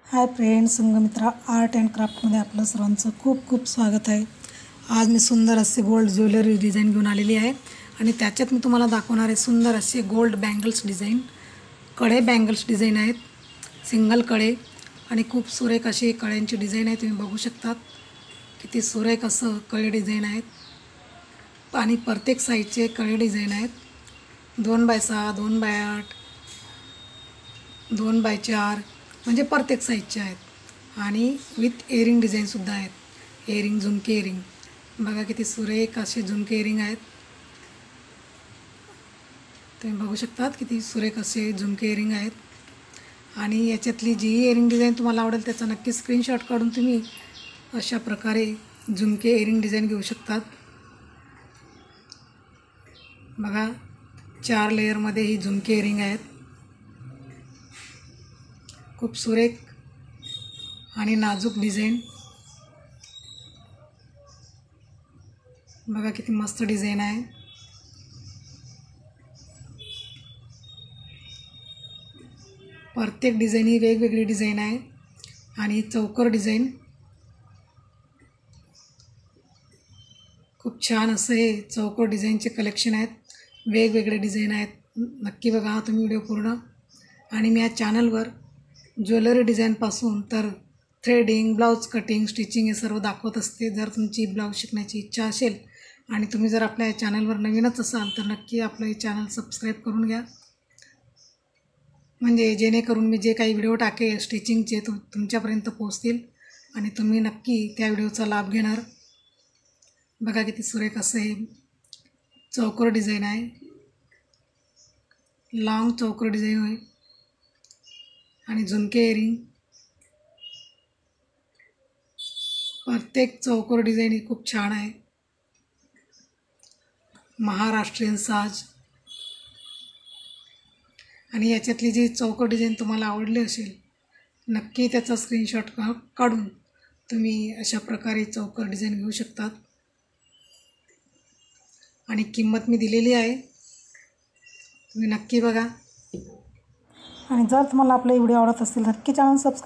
High friends, Sangamitra art and क्राफ्टमध्ये आपलं सर्वांचं खूप खूप स्वागत आहे। आज मी सुंदर असे गोल्ड ज्वेलरी डिझाईन घेऊन आलेली आहे आणि त्याच्यात मी तुम्हाला दाखवणार आहे सुंदर असे गोल्ड बँगल्स डिझाईन। कडे बँगल्स डिझाईन आहेत, सिंगल कडे आणि खूप सुरेख अशी कड्यांची डिझाईन आहे। तुम्ही बघू शकता किती सुरेख असं कळे डिझाईन आहेत आणि प्रत्येक साईजचे कळे डिझाईन आहेत। 2x6, 2x8, 2x4 म्हणजे प्रत्येक साईजचे आहेत आणि विथ इयरिंग डिझाईनसुद्धा आहेत। इयरिंग, झुमके इयरिंग बघा किती सुरेख असे झुमके इयरिंग आहेत। तुम्ही बघू शकता किती सुरेख असे झुमके इयरिंग आहेत आणि याच्यातली जी इयरिंग डिझाईन तुम्हाला आवडेल त्याचा नक्की स्क्रीनशॉट काढून तुम्ही अशा प्रकारे झुमके इयरिंग डिझाईन घेऊ शकतात। बघा 4 लेयरमध्ये ही झुमके इयरिंग आहेत, खूप सुरेख आणि नाजूक डिझाईन। बघा किती मस्त डिझाईन आहे। प्रत्येक डिझाईन ही वेगवेगळी डिझाईन आहे आणि चौकोर डिझाईन खूप छान असं हे चौकोर डिझाईनचे कलेक्शन आहेत, वेगवेगळे डिझाईन आहेत। नक्की बघा हा तुम्ही व्हिडिओ पूर्ण। आणि मी या चॅनलवर ज्वेलरी डिझाईनपासून तर थ्रेडिंग, ब्लाऊज कटिंग, स्टिचिंग हे सर्व दाखवत असते। जर तुमची ब्लाऊज शिकण्याची इच्छा असेल आणि तुम्ही जर आपल्या या चॅनलवर नवीनच असाल तर नक्की आपलं हे चॅनल सबस्क्राईब करून घ्या, म्हणजे जेणेकरून मी जे काही व्हिडिओ टाकेल स्टिचिंगचे तुमच्यापर्यंत पोहोचतील आणि तुम्ही नक्की त्या व्हिडिओचा लाभ घेणार। बघा किती सुरेख असं हे चौकोर डिझाईन आहे, लॉंग चौकोर डिझाईन आहे आणि झुमके इयरिंग। प्रत्येक चौकोर डिझाईन ही खूप छान आहे। महाराष्ट्रीयन साज आणि याच्यातली जी चौकोर डिझाईन तुम्हाला आवडली असेल नक्की त्याचा स्क्रीनशॉट काढून तुम्ही अशा प्रकारे चौकोर डिझाईन घेऊ शकतात आणि किंमत मी दिलेली आहे, तुम्ही नक्की बघा। आणि जर तुम्हाला आपले व्हिडिओ आवडत असतील नक्की चॅनल सबस्क्राईब